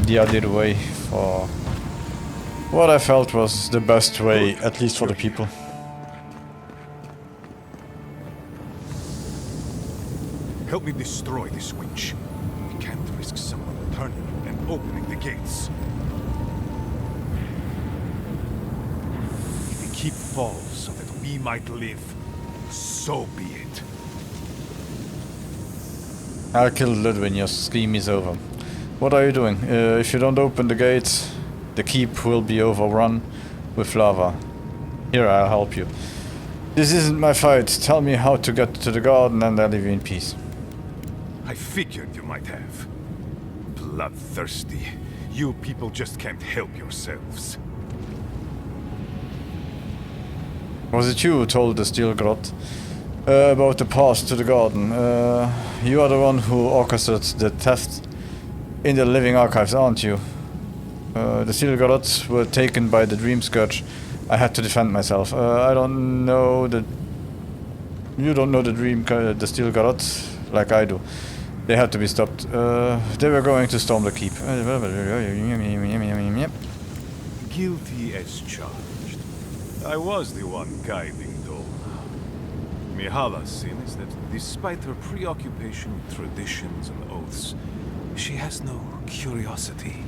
the other way for what I felt was the best way, at least for the people. Help me destroy this witch. We can't risk someone turning and opening the gates. If the keep falls so that we might live, so be it. I'll kill Lud when your scheme is over. What are you doing? If you don't open the gates, the keep will be overrun with lava. Here, I'll help you. This isn't my fight. Tell me how to get to the garden and I'll leave you in peace. I figured you might have. Bloodthirsty. You people just can't help yourselves. Was it you who told the Steel Grot about the path to the garden? You are the one who orchestrated the theft in the living archives, aren't you? The Steel Grots were taken by the Dream Scourge. I had to defend myself. I don't know the... You don't know the Steel Grots like I do. They had to be stopped. They were going to storm the keep. Guilty as charged. I was the one guiding Dol. Mihala's sin is that despite her preoccupation with traditions and oaths, she has no curiosity.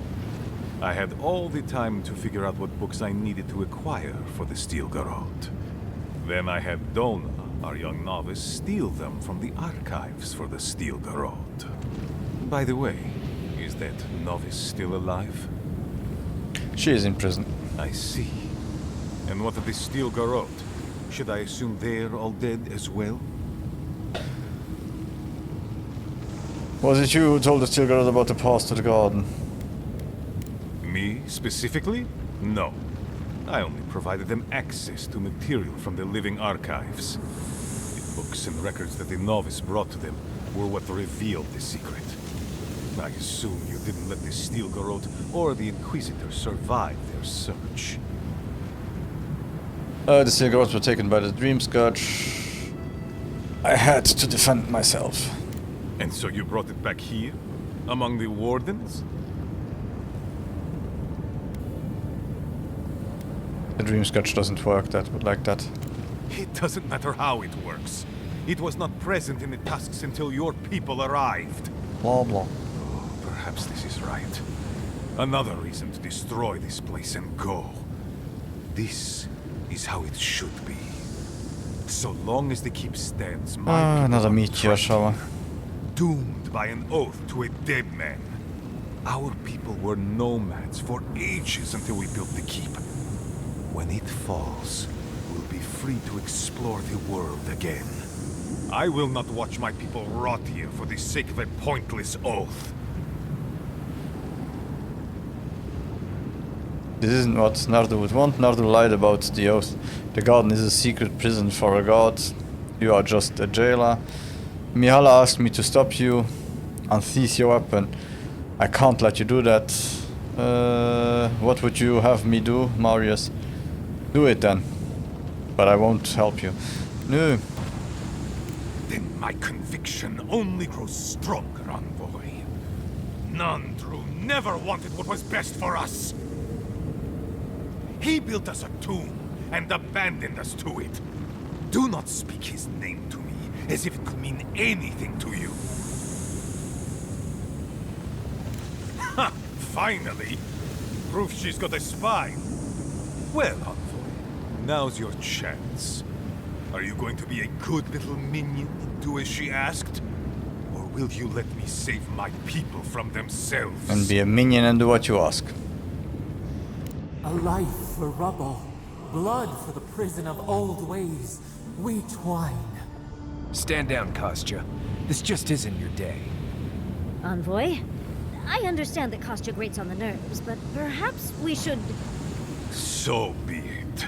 I had all the time to figure out what books I needed to acquire for the Steel Garrote. Then I had Dona, our young novice, steal them from the archives for the Steel Garrote. By the way, is that novice still alive? She is in prison. I see. And what of the Steel Garrote? Should I assume they're all dead as well? Was it you who told the Steel Garrote about the path to the garden? Me, specifically? No. I only provided them access to material from the living archives. The books and records that the novice brought to them were what revealed the secret. I assume you didn't let the Steel Garrote or the Inquisitor survive their search. The Steel Garrotes were taken by the Dream Scourge. I had to defend myself. And so you brought it back here? Among the Wardens? The Dream Scourge doesn't work like that. It doesn't matter how it works. It was not present in the Tusks until your people arrived. Blah blah. Oh, perhaps this is right. Another reason to destroy this place and go. This is how it should be. So long as the keep stands, my people another are meteor shower. doomed by an oath to a dead man. Our people were nomads for ages until we built the keep. When it falls, we'll be free to explore the world again. I will not watch my people rot here for the sake of a pointless oath. This isn't what Nardu would want. Nardu lied about the oath. The garden is a secret prison for a god. You are just a jailer. Mihala asked me to stop you and seize your weapon. I can't let you do that. What would you have me do, Marius? Do it then. But I won't help you. No. Then my conviction only grows stronger, envoy. Nandru never wanted what was best for us. He built us a tomb and abandoned us to it. Do not speak his name to me as if it could mean anything to you. Ha! Finally! Proof she's got a spine. Well, envoy, now's your chance. Are you going to be a good little minion and do as she asked? Or will you let me save my people from themselves? And be a minion and do what you ask. A life for rubble, blood for the prison of old ways. We twine. Stand down, Kostya. This just isn't your day. Envoy? I understand that Kostya grates on the nerves, but perhaps we should... So be it.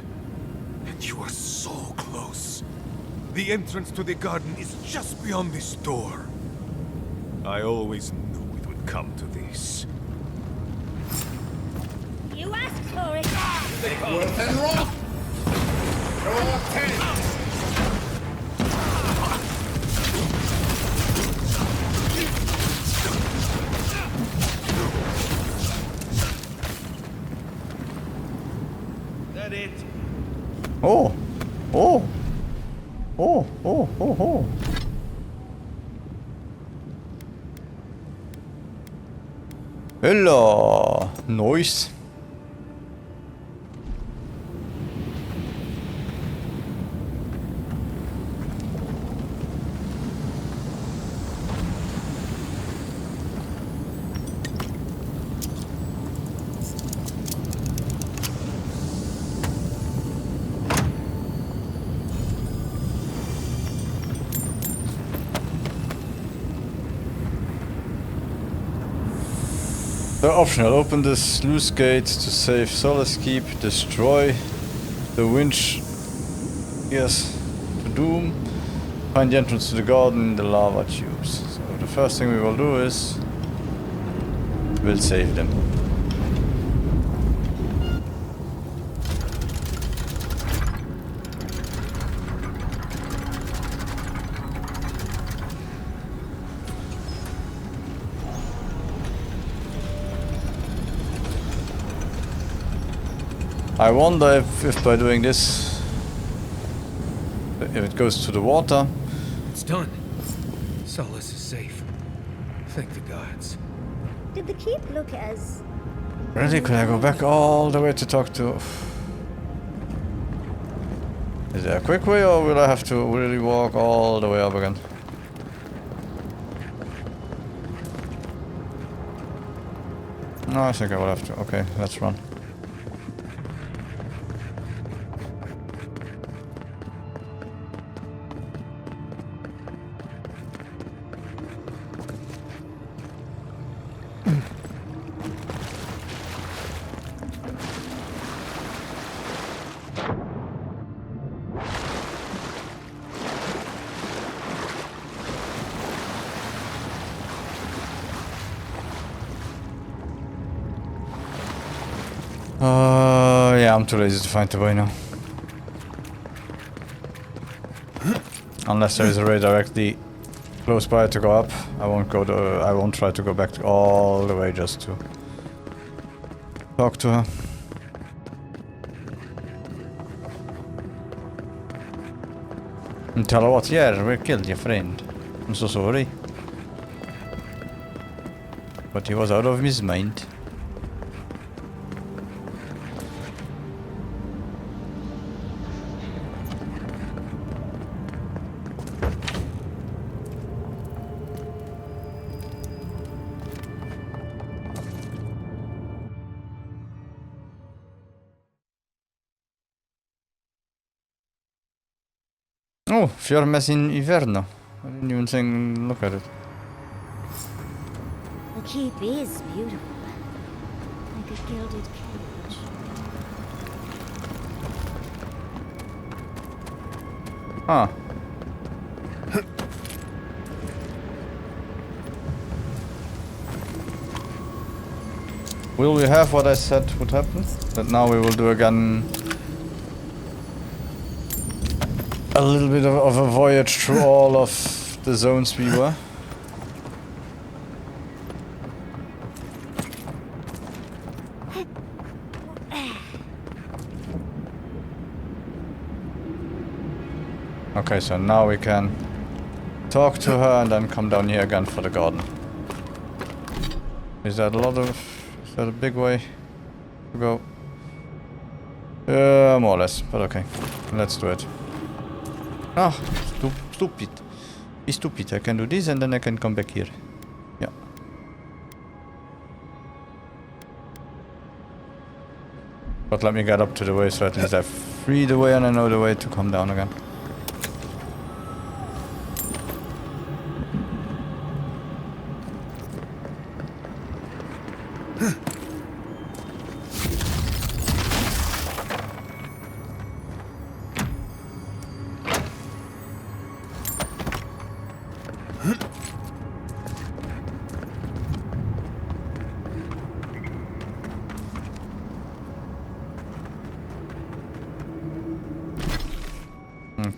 And you are so close. The entrance to the garden is just beyond this door. I always knew it would come to this. You asked for it! Worth and Roth! Your 10! at it. Oh! Oh! Oh! Oh! Oh! Oh! Hello! Nice! They're optional. Open the sluice gate to save Solace Keep. Destroy the winch. Yes. To Doom. Find the entrance to the garden in the lava tubes. So the first thing we will do is we'll save them. I wonder if by doing this, if it goes to the water. It's done. Solace is safe. Thank the gods. Did the keep look as... Really? Could I go back all the way to talk to... Is there a quick way, or will I have to really walk all the way up again? No, I think I will have to. Okay, let's run. Yeah, I'm too lazy to find the way now. Unless there is a way directly close by to go up, I won't go to. I won't try to go back all the way just to talk to her. And tell her what? Yeah, we killed your friend. I'm so sorry. But he was out of his mind. Oh, Fiormes in Inverno. I didn't even think, look at it. The keep is beautiful. Like a gilded cage. Huh. Will we have what I said would happen? That now we will do again a little bit of a voyage through all of the zones we were. Okay, so now we can talk to her and then come down here again for the garden. Is that a big way to go? More or less, but okay. Let's do it. Ah, stupid. Be stupid. I can do this and then I can come back here. Yeah. But let me get up to the way so at least I free the way and I know the way to come down again.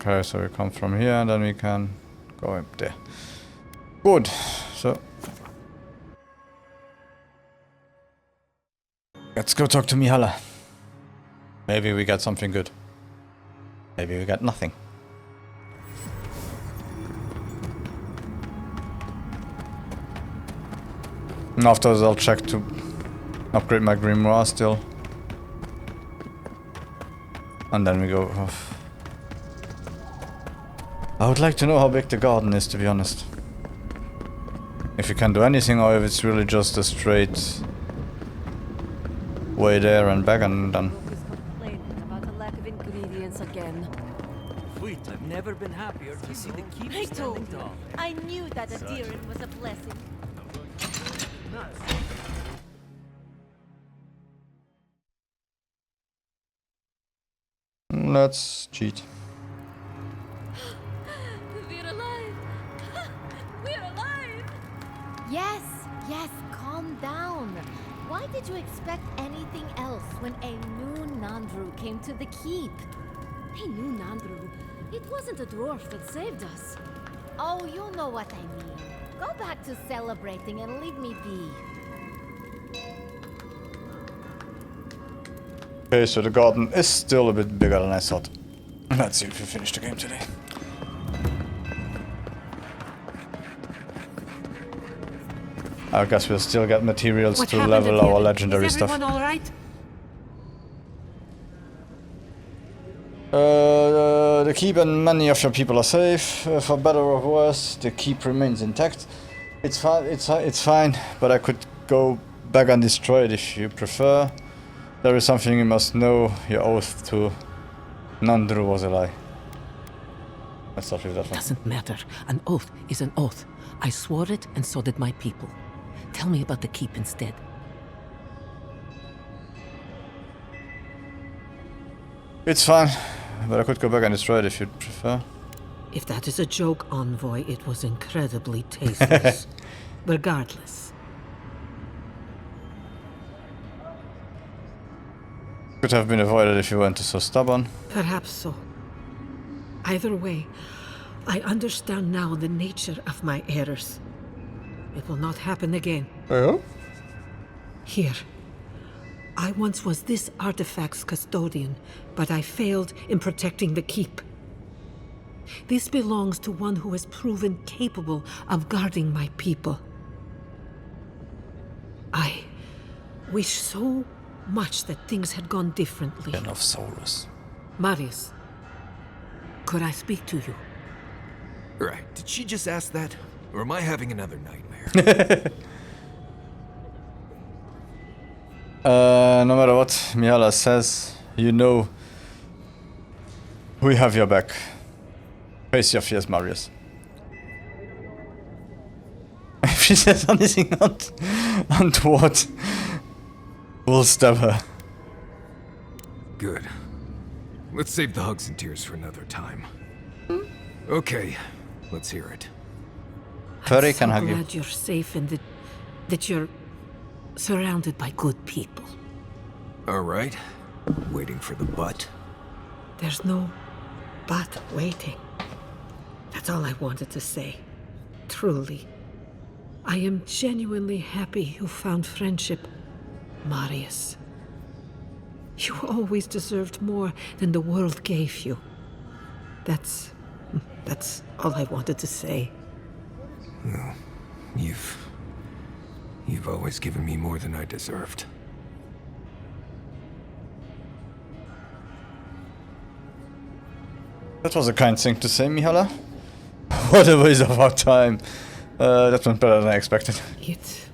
Okay, so we come from here and then we can go up there. Good. So let's go talk to Mihala. Maybe we got something good. Maybe we got nothing. And afterwards I'll check to upgrade my grimoire still. And then we go off. I would like to know how big the garden is, to be honest. If you can do anything or if it's really just a straight way there and back and done. Is complaining about a lack of ingredients again. Wait, I've never been happier to see the keep I told standing you. tall. I knew that adherent was a blessing. Let's cheat. We're alive! We're alive! Yes, yes, calm down. Why did you expect anything else when a new Nandru came to the keep? Hey, new Nandru. It wasn't a dwarf that saved us. Oh, you know what I mean. Go back to celebrating and leave me be. Okay, so the garden is still a bit bigger than I thought. Let's see if we finish the game today. I guess we'll still get materials What to happened level at the our end? legendary Is stuff. everyone all right? The keep and many of your people are safe. For better or worse, the keep remains intact. It's fine. It's fine, but I could go back and destroy it if you prefer. There is something you must know. Your oath to Nandru was a lie. Let's start with that one. Doesn't matter. An oath is an oath. I swore it, and so did my people. Tell me about the keep instead. It's fine, but I could go back and destroy it if you'd prefer. If that is a joke, Envoy, it was incredibly tasteless. Regardless. Could have been avoided if you weren't so stubborn. Perhaps so. Either way, I understand now the nature of my errors. It will not happen again. Oh? Here. I once was this artifact's custodian, but I failed in protecting the keep. This belongs to one who has proven capable of guarding my people. I wish so much that things had gone differently. Enough soulless. Marius, could I speak to you? Right. Did she just ask that? Or am I having another nightmare? No matter what Mihala says, you know we have your back. Face your fears, Marius. If she says anything untoward, we'll stab her. Good. Let's save the hugs and tears for another time. Okay, let's hear it. Furry I'm can so hug you. glad you're safe and that you're surrounded by good people. All right. Waiting for the butt. There's no but waiting. That's all I wanted to say. Truly. I am genuinely happy you found friendship, Marius. You always deserved more than the world gave you. That's all I wanted to say. Oh, you've always given me more than I deserved. That was a kind thing to say, Mihala. What a waste of our time. That went better than I expected. It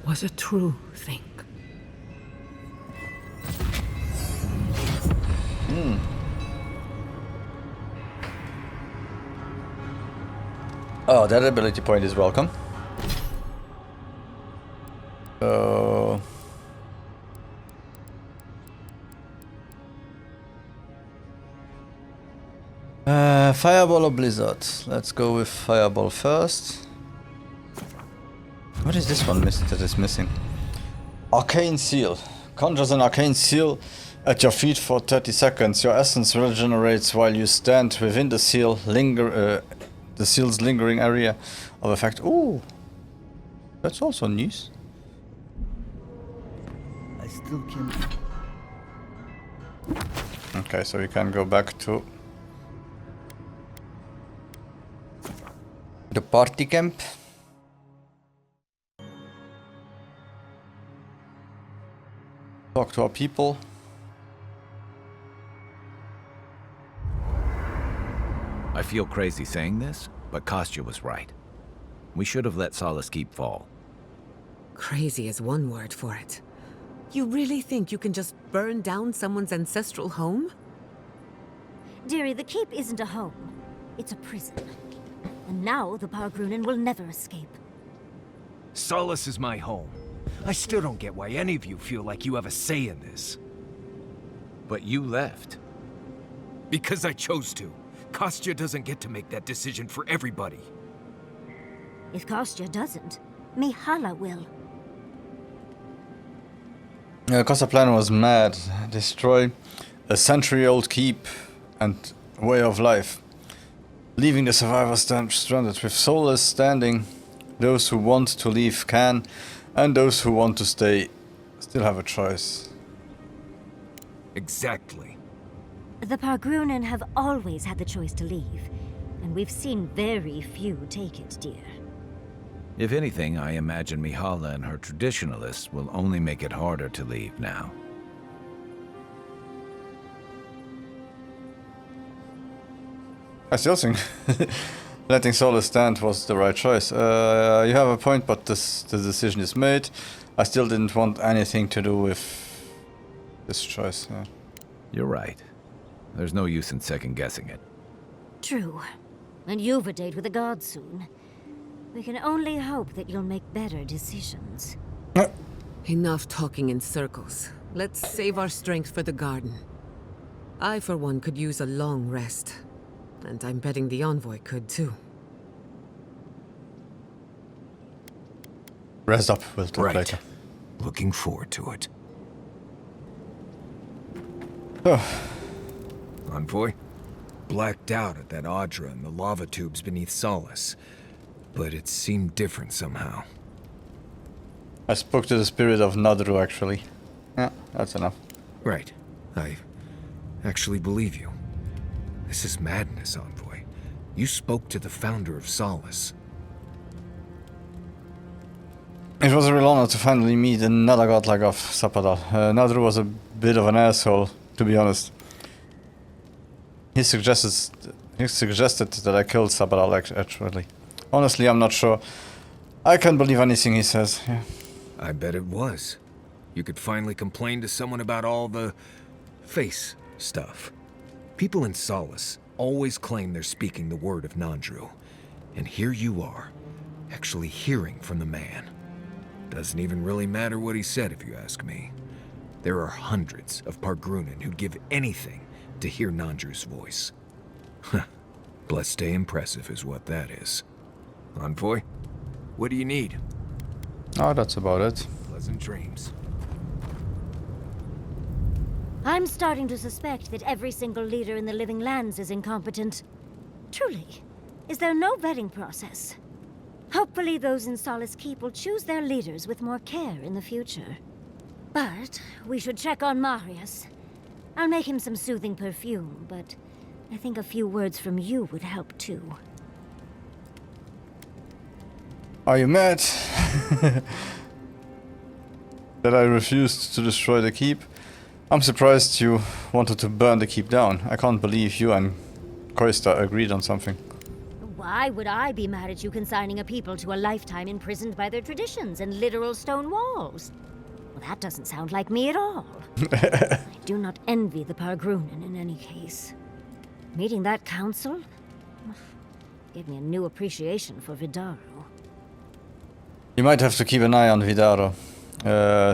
was a true thing. Oh, that ability point is welcome. Fireball or Blizzard? Let's go with Fireball first. What is this one that is missing? Arcane Seal. Conjures an Arcane Seal at your feet for 30 seconds. Your essence regenerates while you stand within the seal. The seal's lingering area of effect. Ooh, that's also news. I still can't... Okay, so we can go back to the party camp. Talk to our people. I feel crazy saying this, but Kostya was right. We should have let Solace Keep fall. Crazy is one word for it. You really think you can just burn down someone's ancestral home? Dearie, the keep isn't a home. It's a prison. And now the Pargrunen will never escape. Solace is my home. I still don't get why any of you feel like you have a say in this. But you left. Because I chose to. Kostya doesn't get to make that decision for everybody. If Kostya doesn't, Mihala will. Kostya was mad. Destroy a century-old keep and way of life. Leaving the survivors stranded with Solace standing. Those who want to leave can, and those who want to stay still have a choice. Exactly. The Pargrunen have always had the choice to leave, and we've seen very few take it, dear. If anything, I imagine Mihala and her traditionalists will only make it harder to leave now. I still think letting Solace stand was the right choice. You have a point, but the decision is made. I still didn't want anything to do with this choice. Yeah. You're right. There's no use in second-guessing it. True. And you've a date with the gods soon. We can only hope that you'll make better decisions. Enough talking in circles. Let's save our strength for the garden. I, for one, could use a long rest. And I'm betting the envoy could, too. Rest up, we'll talk later. Looking forward to it. Envoy? Blacked out at that Audra and the lava tubes beneath Solace. But it seemed different somehow. I spoke to the spirit of Nadru, actually. Yeah, that's enough. Right. I actually believe you. This is madness, Envoy. You spoke to the founder of Solace. It was a real honor to finally meet another god like of Zapadal. Nadru was a bit of an asshole, to be honest. He suggested that I killed Zapadal, actually. Honestly, I'm not sure. I can't believe anything he says. Yeah. I bet it was. You could finally complain to someone about all the face stuff. People in Solace always claim they're speaking the word of Nandru. And here you are, actually hearing from the man. Doesn't even really matter what he said, if you ask me. There are hundreds of Pargrunen who'd give anything to hear Nandru's voice. Blessed stay impressive is what that is. Envoy, what do you need? Oh, that's about it. Pleasant dreams. I'm starting to suspect that every single leader in the Living Lands is incompetent. Truly. Is there no vetting process? Hopefully those in Solace Keep will choose their leaders with more care in the future. But we should check on Marius. I'll make him some soothing perfume, but I think a few words from you would help too. Are you mad? That I refused to destroy the keep? I'm surprised you wanted to burn the keep down. I can't believe you and Koista agreed on something. Why would I be mad at you consigning a people to a lifetime imprisoned by their traditions and literal stone walls? Well, that doesn't sound like me at all. I do not envy the Pargrunen in any case. Meeting that council gave me a new appreciation for Vidaro. You might have to keep an eye on Vidaro.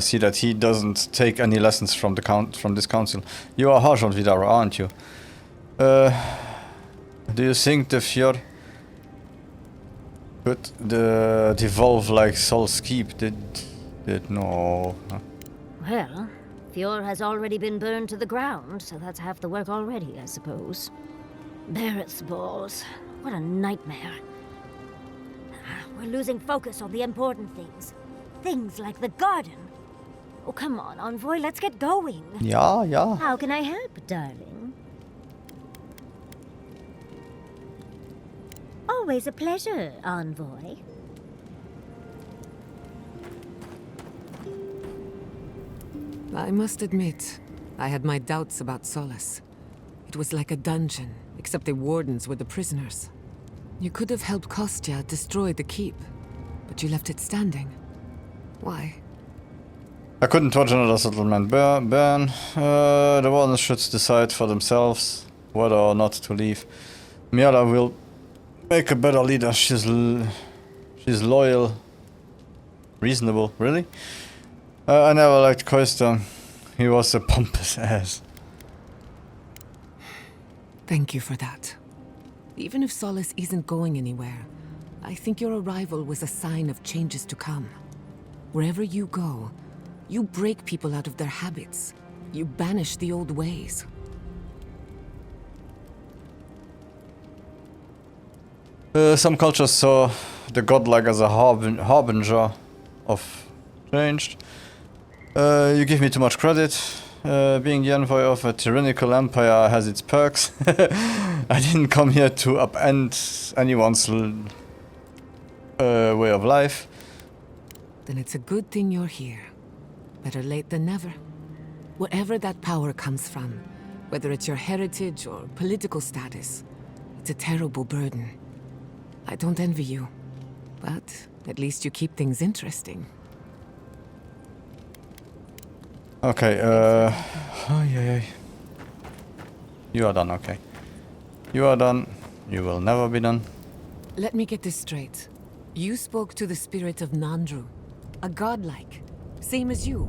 See that he doesn't take any lessons from this council. You are harsh on Vidaro, aren't you? Do you think the Fjord could devolve like Sol's Keep did no? Well, Fjord has already been burned to the ground, so that's half the work already, I suppose. Barrett's balls. What a nightmare. We're losing focus on the important things. Things like the garden. Oh, come on, Envoy, let's get going. Yeah. How can I help, darling? always a pleasure, envoy. I must admit, I had my doubts about Solace. It was like a dungeon, except the wardens were the prisoners. You could have helped Kostya destroy the keep, but you left it standing. Why? I couldn't watch another settlement burn. The wardens should decide for themselves whether or not to leave. Miala will make a better leader. She's loyal, reasonable. Really? I never liked Koista. He was a pompous ass. Thank you for that. Even if Solace isn't going anywhere, I think your arrival was a sign of changes to come. Wherever you go, you break people out of their habits. You banish the old ways. Some cultures saw the godlike as a harbinger of change. You give me too much credit. Being the envoy of a tyrannical empire has its perks. I didn't come here to upend anyone's way of life. Then it's a good thing you're here. Better late than never. Wherever that power comes from, whether it's your heritage or political status, it's a terrible burden. I don't envy you, but at least you keep things interesting. Okay, oh, yeah. You are done, okay. You are done. You will never be done. Let me get this straight. You spoke to the spirit of Nandru, a godlike, same as you.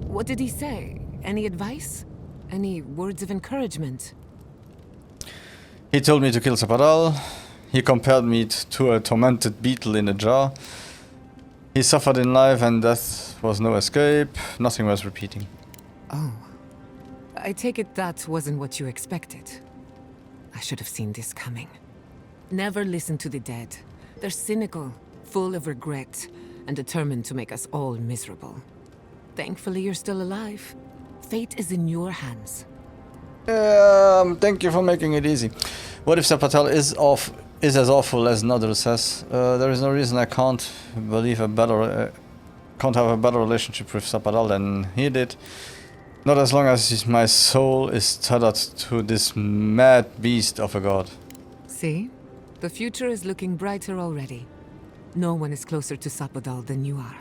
What did he say? Any advice? Any words of encouragement? He told me to kill Zapadal. He compared me to a tormented beetle in a jar. He suffered in life and death was no escape. Nothing was repeating. Oh. I take it that wasn't what you expected. I should have seen this coming. Never listen to the dead. They're cynical, full of regret, and determined to make us all miserable. Thankfully, you're still alive. Fate is in your hands. Thank you for making it easy. What if Zapadal is as awful as Nadal says? There is no reason I can't have a better relationship with Zapadal than he did. Not as long as my soul is tethered to this mad beast of a god. See? The future is looking brighter already. No one is closer to Zapadal than you are.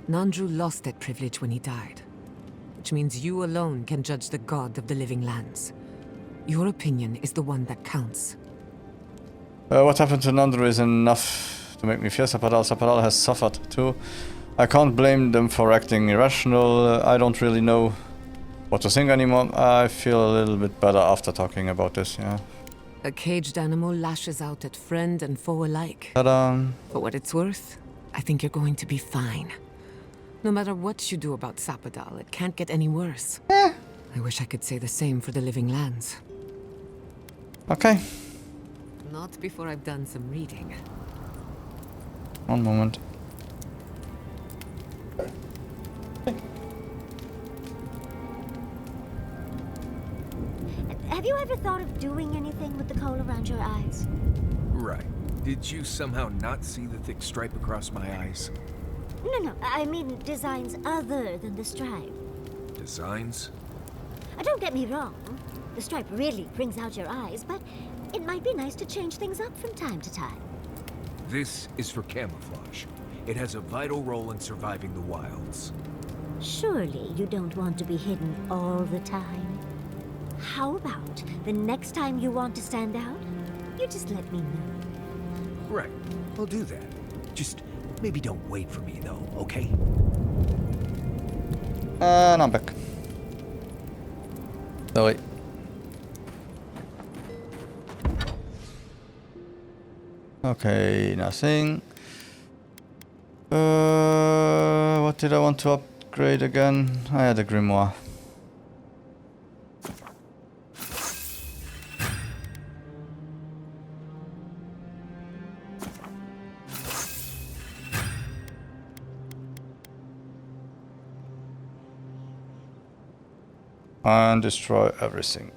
Nandru lost that privilege when he died, which means you alone can judge the god of the living lands. Your opinion is the one that counts. What happened to Nandru is enough to make me fear Zapadal. Zapadal has suffered too. I can't blame them for acting irrational. I don't really know what to think anymore. I feel a little bit better after talking about this, yeah. A caged animal lashes out at friend and foe alike. Ta-da! For what it's worth, I think you're going to be fine. No matter what you do about Zapadal, it can't get any worse. I wish I could say the same for the living lands. Okay. Not before I've done some reading. One moment. Have you ever thought of doing anything with the coal around your eyes? Right. Did you somehow not see the thick stripe across my eyes? No, I mean designs other than the stripe. Designs? Don't get me wrong. The stripe really brings out your eyes, but it might be nice to change things up from time to time. This is for camouflage. It has a vital role in surviving the wilds. Surely you don't want to be hidden all the time. How about the next time you want to stand out, you just let me know. Right. I'll do that. Just maybe don't wait for me, though, okay? And I'm back. Sorry. Okay, nothing. What did I want to upgrade again? I had a grimoire. And destroy everything.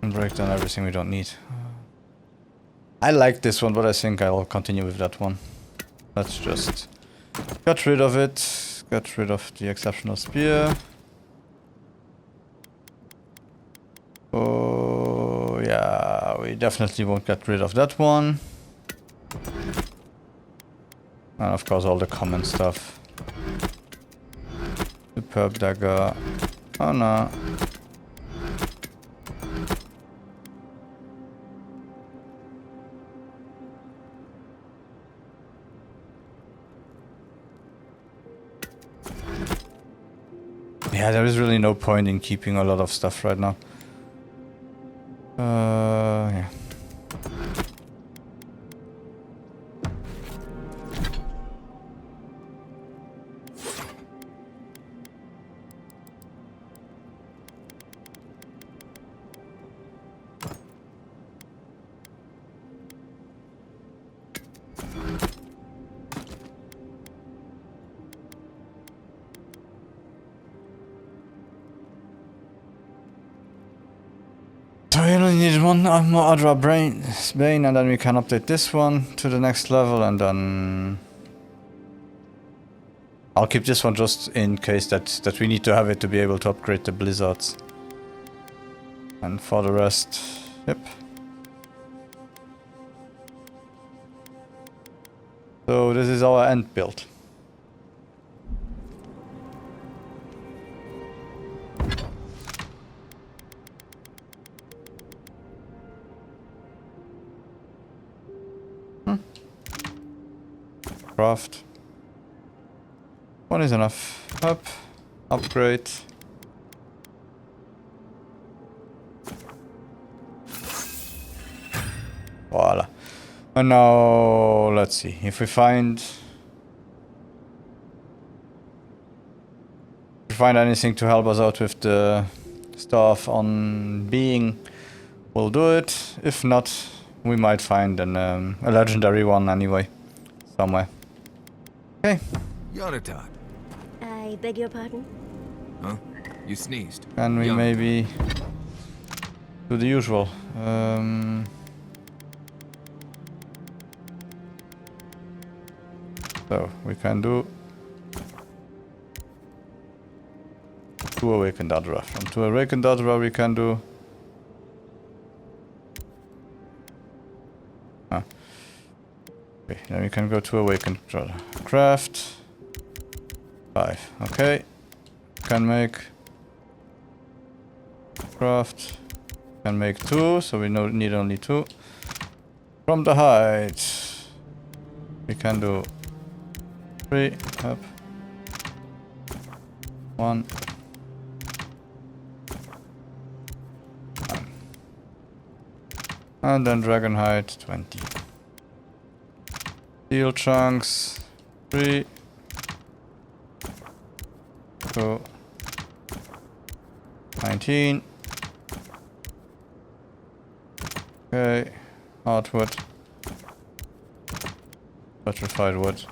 And break down everything we don't need. I like this one, but I think I'll continue with that one. Let's just get rid of it. Get rid of the exceptional spear. Oh, yeah, we definitely won't get rid of that one. And of course all the common stuff. Superb dagger. Oh no. Yeah, there is really no point in keeping a lot of stuff right now. Yeah. So we only need one more Adra Bane, and then we can update this one to the next level, and then I'll keep this one just in case that we need to have it to be able to upgrade the blizzards. And for the rest, yep. So this is our end build. Craft. One is enough. Up. Upgrade. Voila. And now let's see if we find anything to help us out with the stuff on being, we'll do it. If not, we might find a legendary one anyway, somewhere. Okay. Yonatan. I beg your pardon? Huh? You sneezed. Can we maybe do the usual? So we can do 2 awakened Adra. From 2 awakened Adra we can do okay, then we can go to awakened Adra. Craft 5. Okay. Can make craft. Can make 2, so we need only 2. From the height we can do 3 up. 1. And then dragon height 20. Steel chunks 3. 2. 19. Okay. Hardwood. Petrified wood.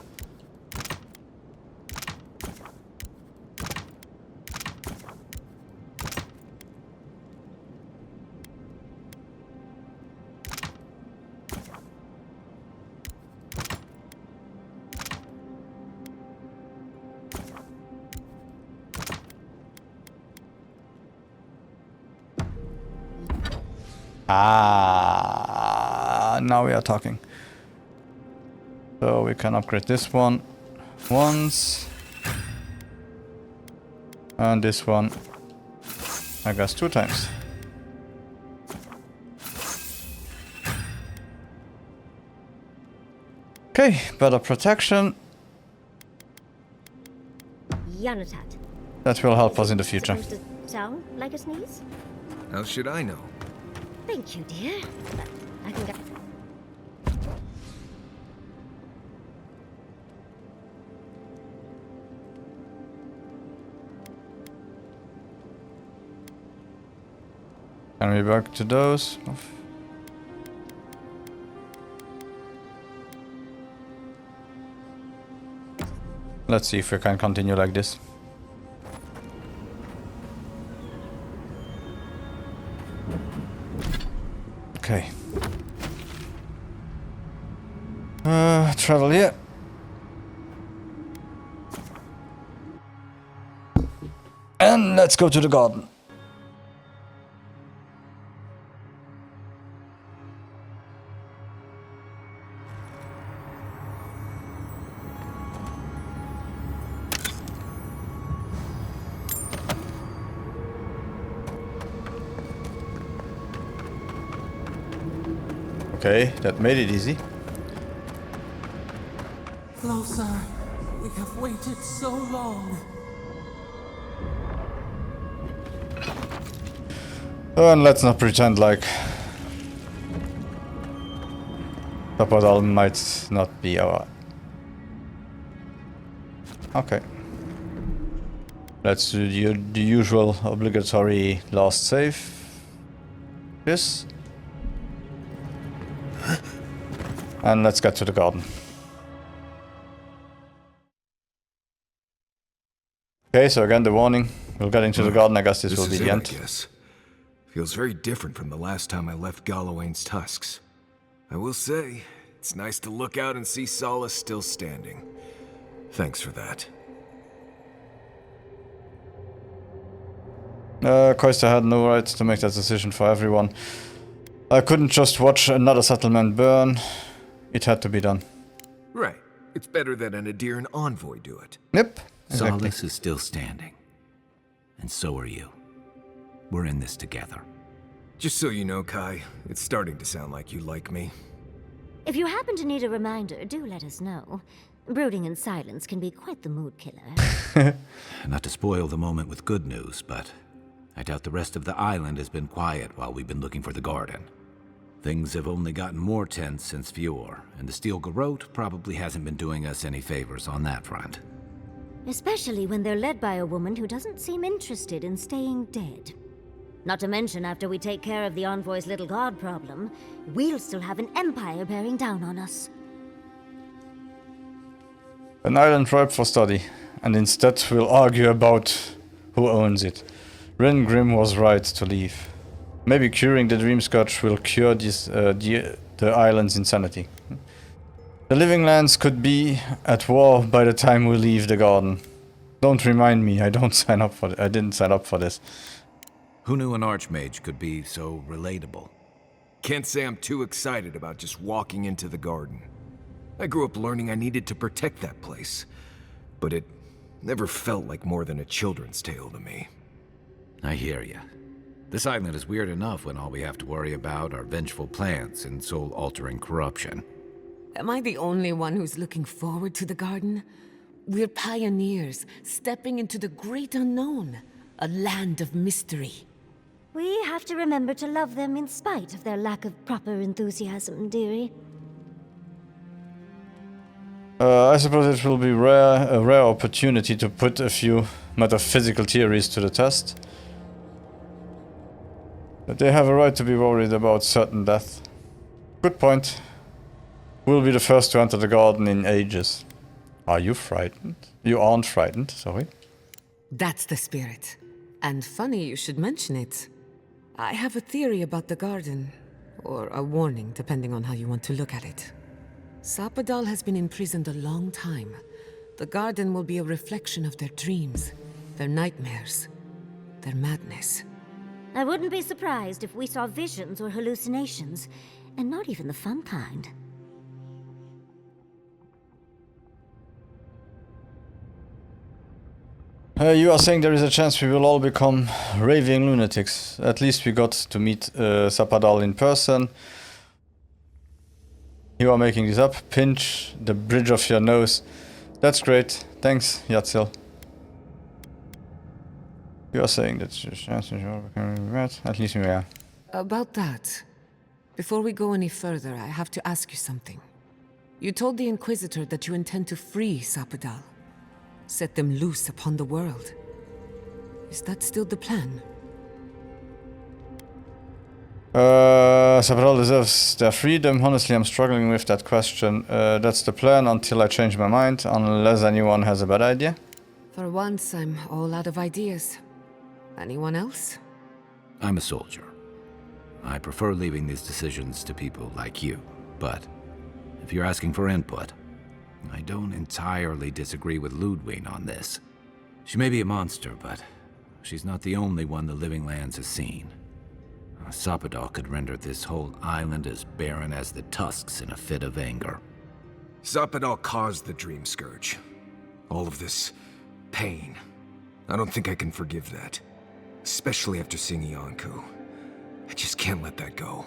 Now we are talking. So we can upgrade this one once. And this one, I guess, 2 times. Okay, better protection. Yanatat. That will help us in the future. Supposed to sound like a sneeze? How should I know? Thank you, dear. But I can get... Can we back to those? Let's see if we can continue like this. Okay. Travel here. And let's go to the garden. Okay, that made it easy. Closer. We have waited so long. And let's not pretend like Tapadal might not be our... Okay. Let's do the usual obligatory last save. This. And let's get to the garden. Okay, so again the warning. We'll get into the garden. I guess this will be the end. I guess. Feels very different from the last time I left Galawain's Tusks. I will say, it's nice to look out and see Solace still standing. Thanks for that. Koista had no right to make that decision for everyone. I couldn't just watch another settlement burn. It had to be done. Right. It's better that an Adiran envoy do it. Yep. Exactly. Solace is still standing. And so are you. We're in this together. Just so you know, Kai, it's starting to sound like you like me. If you happen to need a reminder, do let us know. Brooding in silence can be quite the mood killer. Not to spoil the moment with good news, but I doubt the rest of the island has been quiet while we've been looking for the garden. Things have only gotten more tense since Fjord, and the Steel Garrote probably hasn't been doing us any favors on that front. Especially when they're led by a woman who doesn't seem interested in staying dead. Not to mention, after we take care of the Envoy's little god problem, we'll still have an empire bearing down on us. An island ripe for study, and instead we'll argue about who owns it. Ren Grimm was right to leave. Maybe curing the Dream Scourge will cure the island's insanity. The Living Lands could be at war by the time we leave the garden. Don't remind me, I didn't sign up for this. Who knew an Archmage could be so relatable? Can't say I'm too excited about just walking into the garden. I grew up learning I needed to protect that place, but it never felt like more than a children's tale to me. I hear ya. This island is weird enough when all we have to worry about are vengeful plans and soul-altering corruption. Am I the only one who's looking forward to the garden? We're pioneers, stepping into the great unknown, a land of mystery. We have to remember to love them in spite of their lack of proper enthusiasm, dearie. I suppose it will be a rare opportunity to put a few metaphysical theories to the test. But they have a right to be worried about certain death. Good point. We'll be the first to enter the garden in ages. Are you frightened? You aren't frightened, sorry. That's the spirit. And funny you should mention it. I have a theory about the garden. Or a warning, depending on how you want to look at it. Sapadal has been imprisoned a long time. The garden will be a reflection of their dreams, their nightmares, their madness. I wouldn't be surprised if we saw visions or hallucinations, and not even the fun kind. You are saying there is a chance we will all become raving lunatics. At least we got to meet Sapadal in person. You are making this up. Pinch the bridge of your nose. That's great. Thanks, Yatsil. You are saying that at least we are. About that, before we go any further, I have to ask you something. You told the Inquisitor that you intend to free Sapadal. Set them loose upon the world. Is that still the plan? Sapadal deserves their freedom. Honestly, I'm struggling with that question. That's the plan until I change my mind, unless anyone has a bad idea. For once, I'm all out of ideas. Anyone else? I'm a soldier. I prefer leaving these decisions to people like you, but if you're asking for input. I don't entirely disagree with Ludwig on this. She may be a monster, but she's not the only one the Living Lands has seen. Sapadal could render this whole island as barren as the Tusks in a fit of anger. Sapadal caused the Dream Scourge. All of this pain. I don't think I can forgive that. Especially after seeing Iancu. I just can't let that go.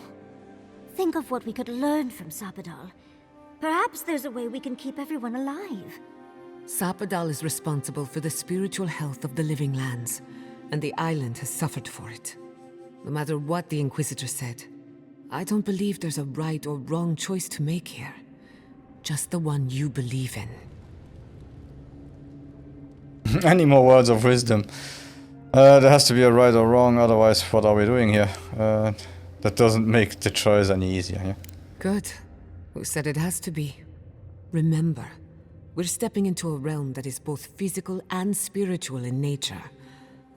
Think of what we could learn from Sapadal. Perhaps there's a way we can keep everyone alive. Sapadal is responsible for the spiritual health of the Living Lands, and the island has suffered for it. No matter what the Inquisitor said, I don't believe there's a right or wrong choice to make here. Just the one you believe in. Any more words of wisdom? There has to be a right or wrong, otherwise what are we doing here? That doesn't make the choice any easier, yeah? Good. Who said it has to be? Remember, we're stepping into a realm that is both physical and spiritual in nature.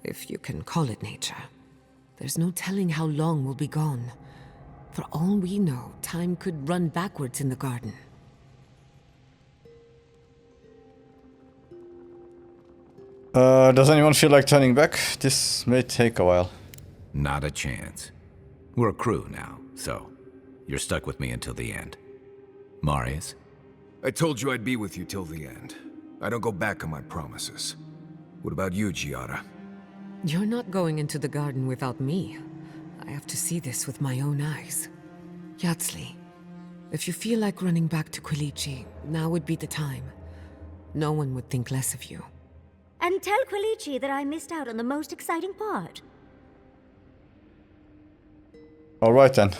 If you can call it nature. There's no telling how long we'll be gone. For all we know, time could run backwards in the garden. Does anyone feel like turning back? This may take a while. Not a chance. We're a crew now, so you're stuck with me until the end. Marius? I told you I'd be with you till the end. I don't go back on my promises. What about you, Giada? You're not going into the garden without me. I have to see this with my own eyes. Yatsli, if you feel like running back to Quilici, now would be the time. No one would think less of you. And tell Quilici that I missed out on the most exciting part. Alright then.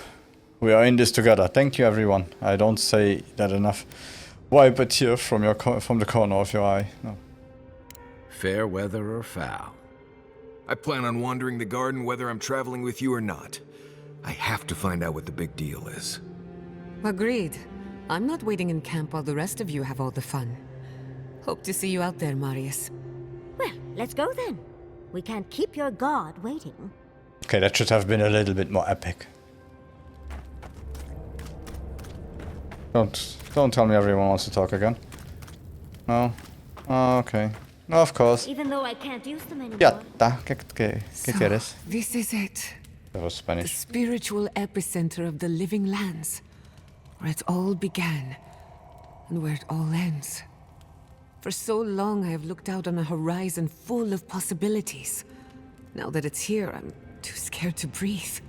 We are in this together. Thank you everyone. I don't say that enough. Wipe a tear from the corner of your eye. No. Fair weather or foul. I plan on wandering the garden whether I'm traveling with you or not. I have to find out what the big deal is. Agreed. I'm not waiting in camp while the rest of you have all the fun. Hope to see you out there, Marius. Well, let's go then. We can't keep your god waiting. Okay, that should have been a little bit more epic. Don't tell me everyone wants to talk again. No? Oh, okay. No, of course. Even though I can't use them anymore. ¿Qué quieres? This is it. That was Spanish. The spiritual epicenter of the Living Lands. Where it all began. And where it all ends. For so long I have looked out on a horizon full of possibilities. Now that it's here, I'm too scared to breathe.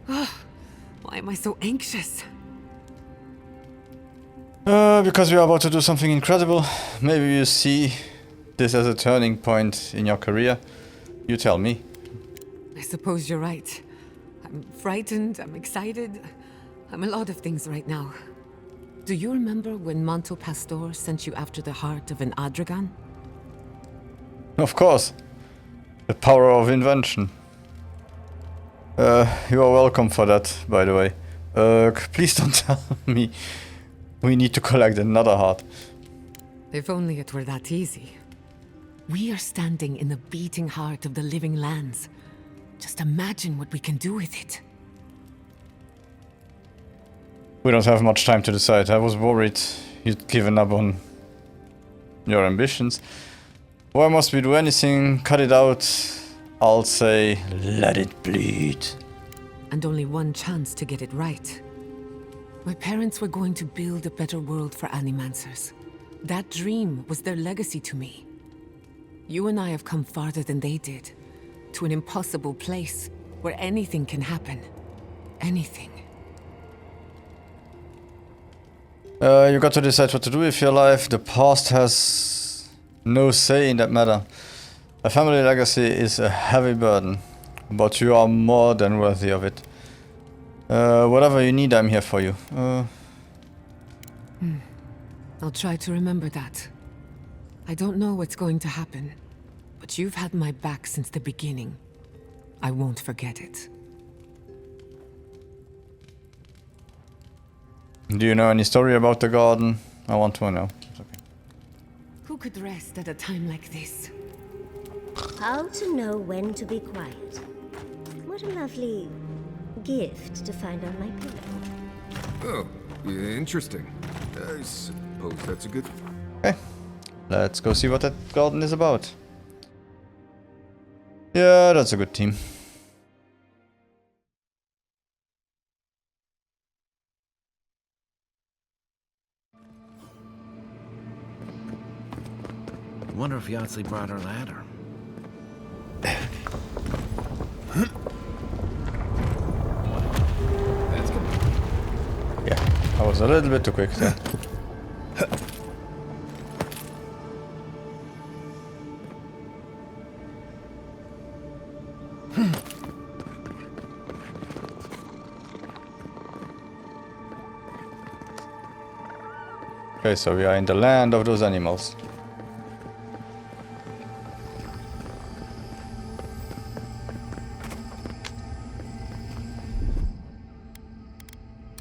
Oh, why am I so anxious? Because we are about to do something incredible. Maybe you see this as a turning point in your career. You tell me. I suppose you're right. I'm frightened, I'm excited. I'm a lot of things right now. Do you remember when Manto Pastor sent you after the heart of an Adragan? Of course. The power of invention. You are welcome for that, by the way. Please don't tell me we need to collect another heart. If only it were that easy. We are standing in the beating heart of the Living Lands. Just imagine what we can do with it. We don't have much time to decide. I was worried you'd given up on your ambitions. Why must we do anything? Cut it out. I'll say, let it bleed. And only one chance to get it right. My parents were going to build a better world for Animancers. That dream was their legacy to me. You and I have come farther than they did. To an impossible place where anything can happen. Anything. You got to decide what to do with your life. The past has no say in that matter. A family legacy is a heavy burden, but you are more than worthy of it. Whatever you need, I'm here for you. I'll try to remember that. I don't know what's going to happen, but you've had my back since the beginning. I won't forget it. Do you know any story about the garden? I want to know. It's okay. Who could rest at a time like this? How to know when to be quiet. What a lovely gift to find on my pillow. Oh, Interesting. I suppose that's a good... Okay, let's go see what that garden is about. Yeah, that's a good team. Wonder if Yahtzee brought her ladder. That's good. Yeah, I was a little bit too quick there. Okay, so we are in the land of those animals.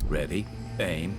Ready, aim.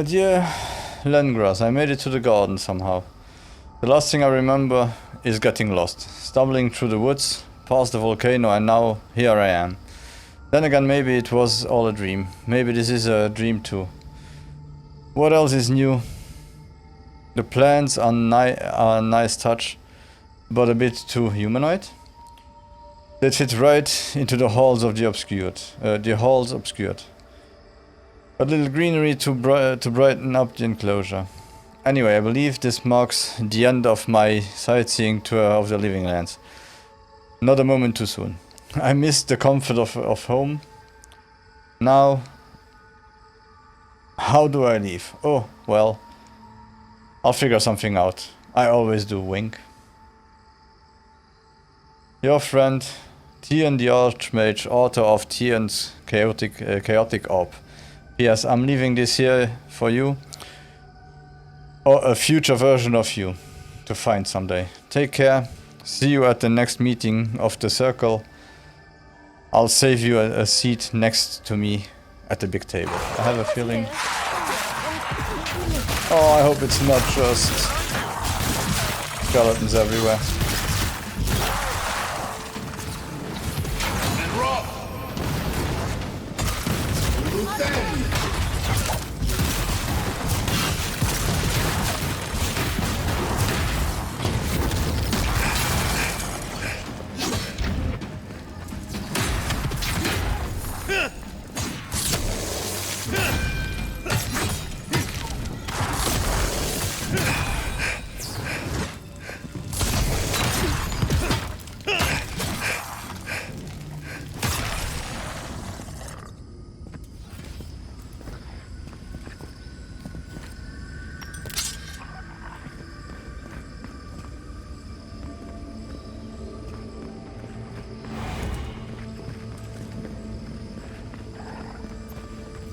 Dear Lengrass, I made it to the garden somehow. The last thing I remember is getting lost, stumbling through the woods, past the volcano, and now here I am. Then again, maybe it was all a dream. Maybe this is a dream too. What else is new? The plants are a nice touch, but a bit too humanoid. They fit right into the halls of the obscured. A little greenery to brighten up the enclosure. Anyway, I believe this marks the end of my sightseeing tour of the Living Lands. Not a moment too soon. I missed the comfort of home. Now, how do I leave? Oh, well, I'll figure something out. I always do, wink. Your friend, Tian the Archmage, author of Tian's Chaotic Orb. P.S. I'm leaving this here for you, or a future version of you, to find someday. Take care. See you at the next meeting of the circle. I'll save you a seat next to me at the big table. I have a feeling... Oh, I hope it's not just skeletons everywhere.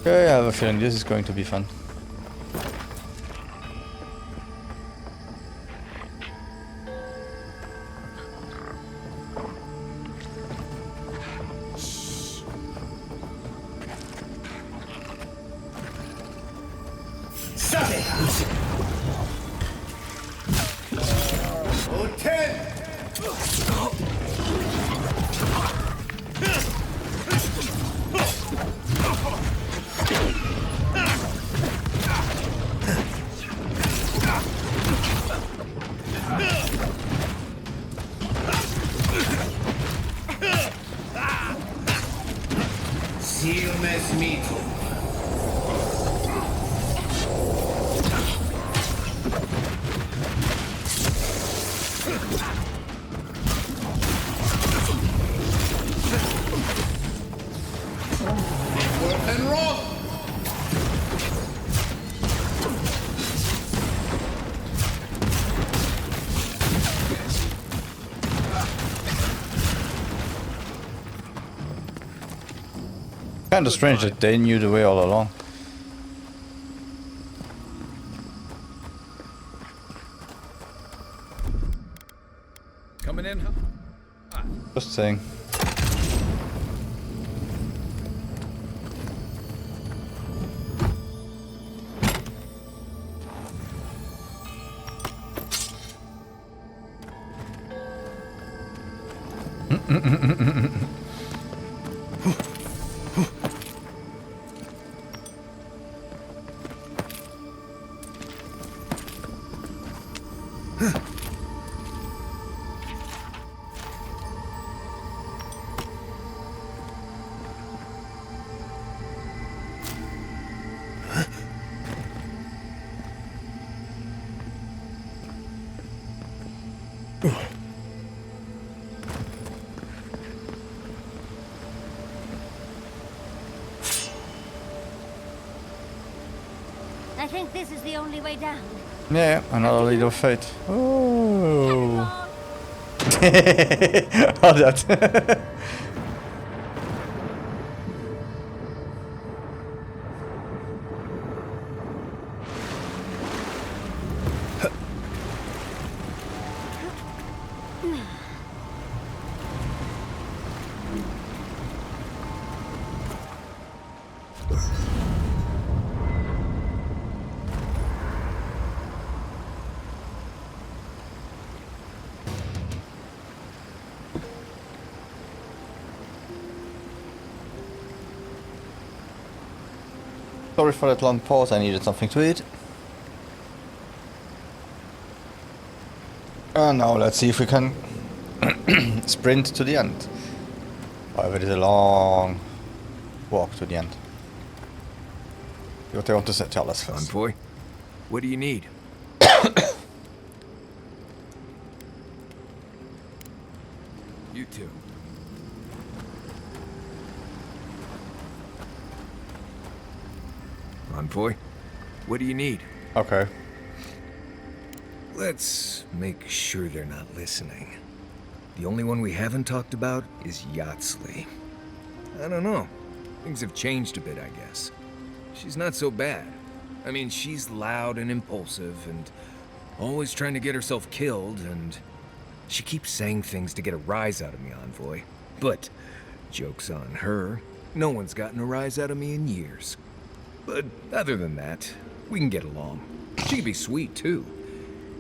Okay, I have a feeling this is going to be fun. Kinda strange that they knew the way all along. Coming in, huh? Just saying. I think this is the only way down. Yeah, another lead of fate. Oh. Oh, that. Sorry for that long pause, I needed something to eat. And now let's see if we can sprint to the end. However, it is a long walk to the end. What they want to tell us first. Envoy, what do you need? You too. Envoy, what do you need? Okay. Let's make sure they're not listening. The only one we haven't talked about is Yatsley. I don't know. Things have changed a bit, I guess. She's not so bad. I mean, she's loud and impulsive and always trying to get herself killed, and she keeps saying things to get a rise out of me, Envoy. But, joke's on her, no one's gotten a rise out of me in years. But other than that, we can get along. She can be sweet, too,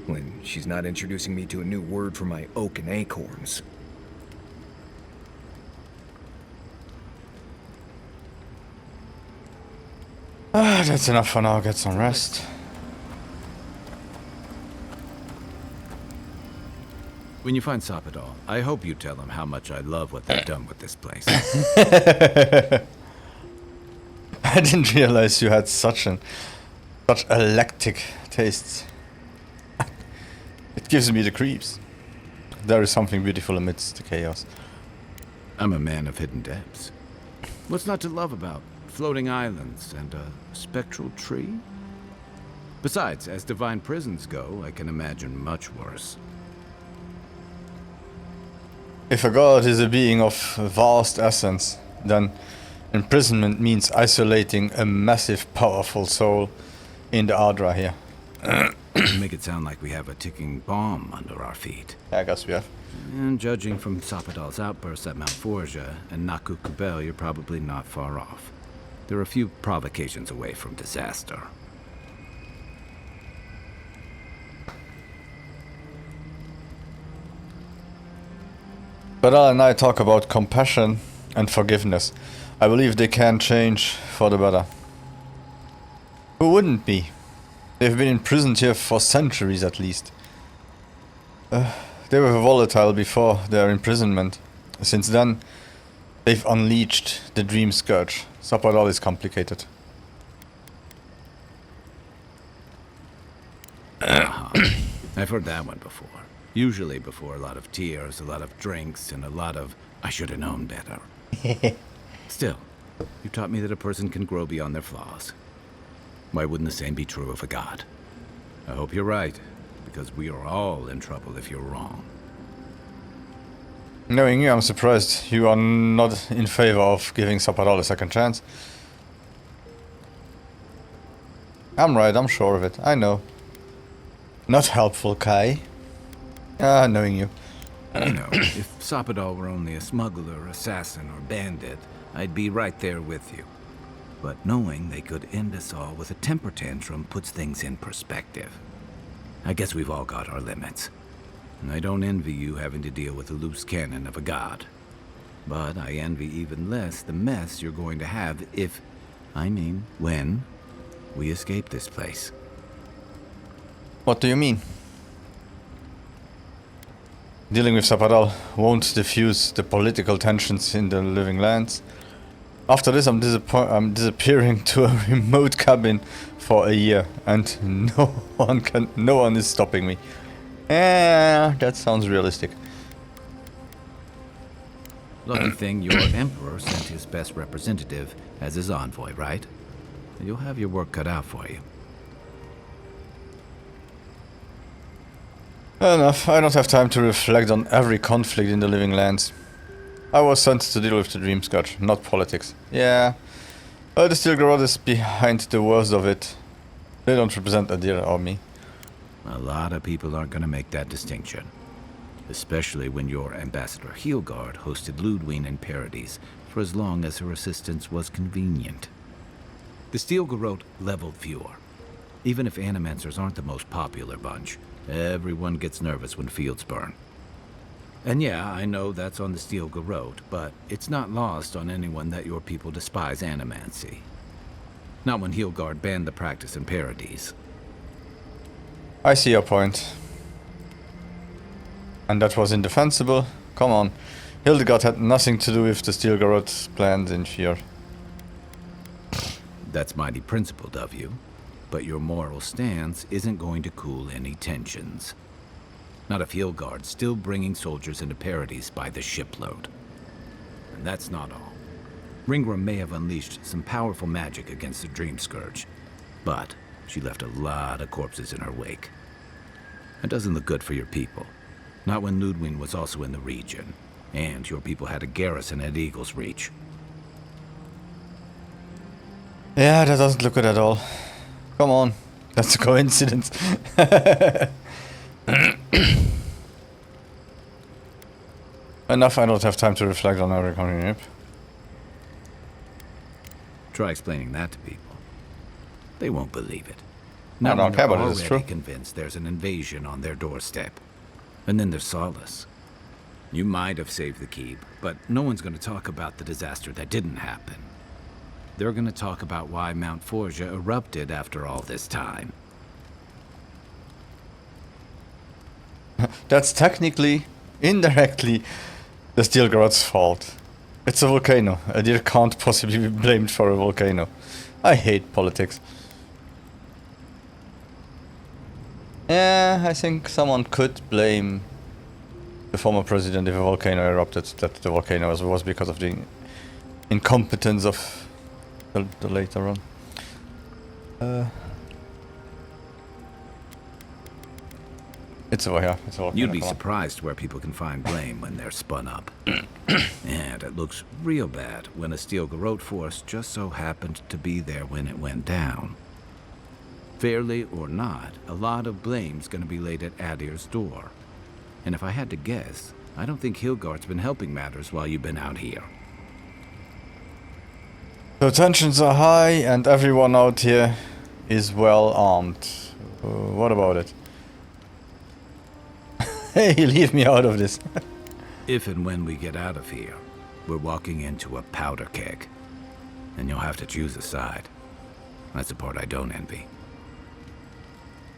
when she's not introducing me to a new word for my oak and acorns. That's enough for now, get some rest. When you find Sapadal, I hope you tell him how much I love what they've done with this place. I didn't realize you had such eclectic tastes. It gives me the creeps. There is something beautiful amidst the chaos. I'm a man of hidden depths. What's not to love about floating islands and a spectral tree? Besides, as divine prisons go, I can imagine much worse. If a god is a being of vast essence, then imprisonment means isolating a massive, powerful soul in the Adra here. You make it sound like we have a ticking bomb under our feet. I guess we have. And judging from Sapadal's outbursts at Mount Forja and Naku Kubel, you're probably not far off. There are a few provocations away from disaster. Badal and I talk about compassion and forgiveness. I believe they can change for the better. Who wouldn't be? They've been imprisoned here for centuries at least. They were volatile before their imprisonment. Since then, they've unleashed the Dream Scourge. Sapadal is complicated. I've heard that one before. Usually before a lot of tears, a lot of drinks, and a lot of, I should have known better. Still, you taught me that a person can grow beyond their flaws. Why wouldn't the same be true of a god? I hope you're right, because we are all in trouble if you're wrong. Knowing you, I'm surprised you are not in favor of giving Zapadal a second chance. I'm right, I'm sure of it. I know. Not helpful, Kai. Knowing you. You know, if Zapadal were only a smuggler, assassin, or bandit, I'd be right there with you. But knowing they could end us all with a temper tantrum puts things in perspective. I guess we've all got our limits. And I don't envy you having to deal with a loose cannon of a god. But I envy even less the mess you're going to have if, when, we escape this place. What do you mean? Dealing with Zapadal won't diffuse the political tensions in the living lands. After this, I'm disappearing to a remote cabin for a year, and no one is stopping me. That sounds realistic. Lucky thing your emperor sent his best representative as his envoy, right? You'll have your work cut out for you. Enough, I don't have time to reflect on every conflict in the living lands. I was sent to deal with the dream scourge, not politics. Yeah, the Stilgarrot is behind the worst of it. They don't represent Adir or me. A lot of people aren't going to make that distinction. Especially when your ambassador Heelgard hosted Ludwig in Paradise for as long as her assistance was convenient. The Stilgarrot leveled fewer. Even if animancers aren't the most popular bunch, everyone gets nervous when fields burn. And yeah, I know that's on the Stilgarrot, but it's not lost on anyone that your people despise animancy. Not when Heelgard banned the practice in Paradise. I see your point. And that was indefensible? Come on. Hildegard had nothing to do with the Stilgarrot's plans in Fear. That's mighty principled of you, but your moral stance isn't going to cool any tensions. Not if Heelgard's still bringing soldiers into Paradise by the shipload. And that's not all. Ringram may have unleashed some powerful magic against the Dream Scourge, but she left a lot of corpses in her wake. That doesn't look good for your people. Not when Ludwig was also in the region, and your people had a garrison at Eagle's Reach. Yeah, that doesn't look good at all. Come on, that's a coincidence. Enough, I don't have time to reflect on every coming. Try explaining that to people. They won't believe it. I don't care, but it is already true. Convinced there's an invasion on their doorstep. And then there's Solace. You might have saved the keep, but no one's going to talk about the disaster that didn't happen. They're going to talk about why Mount Forja erupted after all this time. That's technically, indirectly, the Stilgarrot's fault. It's a volcano. A deer can't possibly be blamed for a volcano. I hate politics. Yeah, I think someone could blame the former president if a volcano erupted, that the volcano was because of the incompetence of the later on. It's a volcano. You'd be surprised where people can find blame when they're spun up. And it looks real bad when a Stilgarrot force just so happened to be there when it went down. Fairly or not, a lot of blame's gonna be laid at Adir's door. And if I had to guess, I don't think Heelgard's been helping matters while you've been out here. The tensions are high and everyone out here is well armed. What about it? Hey, leave me out of this. If and when we get out of here, we're walking into a powder keg. And you'll have to choose a side. That's the part I don't envy.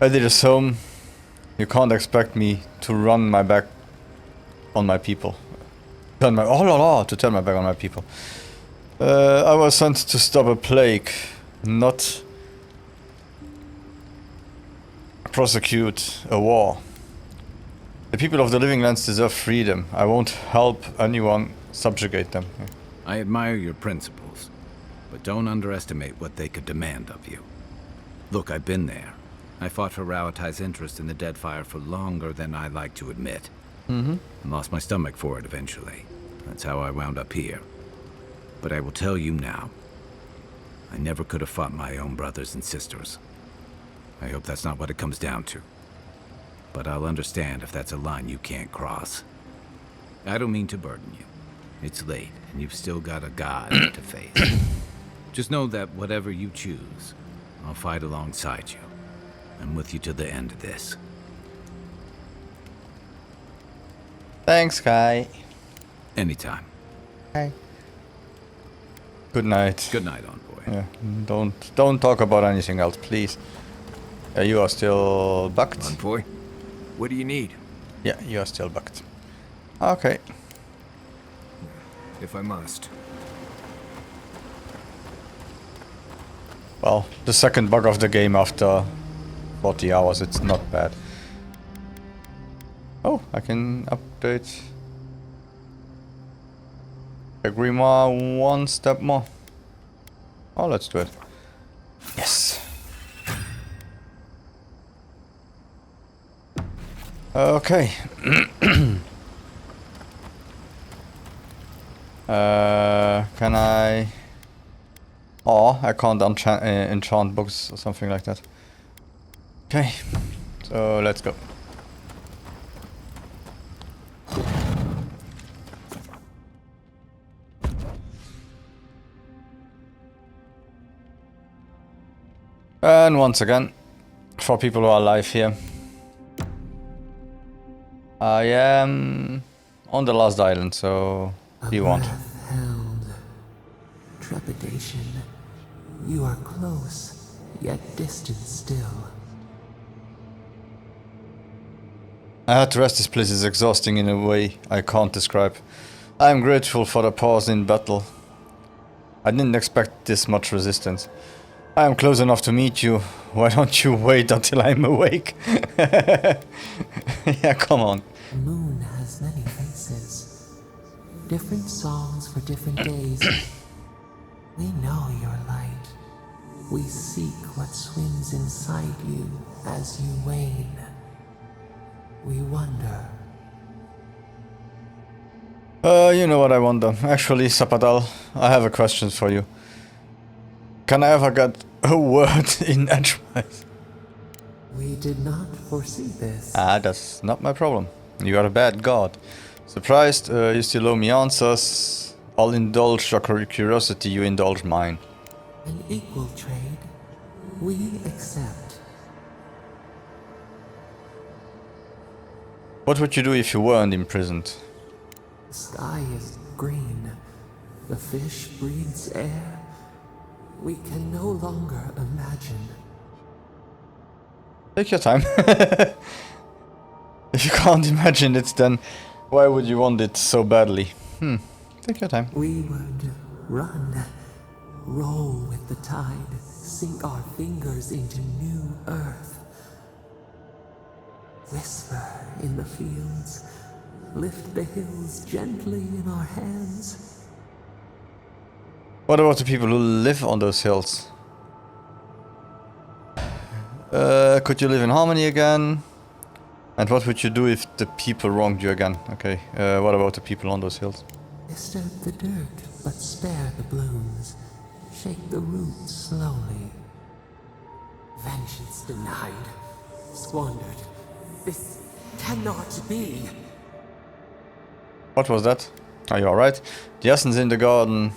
Adir's home. You can't expect me to run my back on my people. To turn my back on my people. I was sent to stop a plague, not prosecute a war. The people of the Living Lands deserve freedom. I won't help anyone subjugate them. I admire your principles, but don't underestimate what they could demand of you. Look, I've been there. I fought for Rauatai's interest in the Deadfire for longer than I like to admit. Mm-hmm. And lost my stomach for it eventually. That's how I wound up here. But I will tell you now, I never could have fought my own brothers and sisters. I hope that's not what it comes down to. But I'll understand if that's a line you can't cross. I don't mean to burden you. It's late, and you've still got a god to face. Just know that whatever you choose, I'll fight alongside you. I'm with you to the end of this. Thanks, Kai. Anytime. Hi. Good night. Good night, envoy. Yeah, don't talk about anything else, please. You are still bugged. Envoy, what do you need? Yeah, you are still bugged. Okay. If I must. Well, the second bug of the game after 40 hours, it's not bad. Oh, I can update the grimoire one step more. Oh, let's do it. Yes. Okay. Can I... Oh, I can't enchant books or something like that. Okay, so let's go. And once again, for people who are alive here, I am on the last island, so you want. Held. Trepidation. You are close, yet distant still. I had to rest. This place is exhausting in a way I can't describe. I am grateful for the pause in battle. I didn't expect this much resistance. I am close enough to meet you. Why don't you wait until I'm awake? Yeah, come on. The moon has many faces. Different songs for different days. We know your light. We seek what swims inside you as you wane. We wonder. You know what I wonder. Actually, Zapadal, I have a question for you. Can I ever get a word in edgewise? We did not foresee this. Ah, that's not my problem. You are a bad god. Surprised, you still owe me answers. I'll indulge your curiosity, you indulge mine. An equal trade. We accept. What would you do if you weren't imprisoned? The sky is green. The fish breathes air. We can no longer imagine. Take your time. If you can't imagine it, then why would you want it so badly? Take your time. We would run, roll with the tide, sink our fingers into new earth. Whisper in the fields, lift the hills gently in our hands. What about the people who live on those hills? Could you live in harmony again? And what would you do if the people wronged you again? Okay, what about the people on those hills? Disturb the dirt, but spare the blooms. Shake the roots slowly. Vengeance denied. Squandered. This cannot be. What was that? Are you alright? The essence in the garden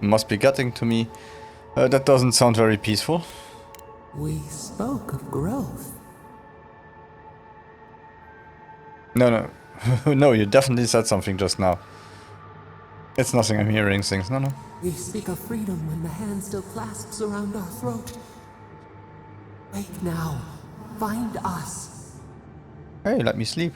must be getting to me. That doesn't sound very peaceful. We spoke of growth. No. No, you definitely said something just now. It's nothing, I'm hearing things. No. We speak of freedom when the hand still clasps around our throat. Wake now. Find us. Hey, let me sleep.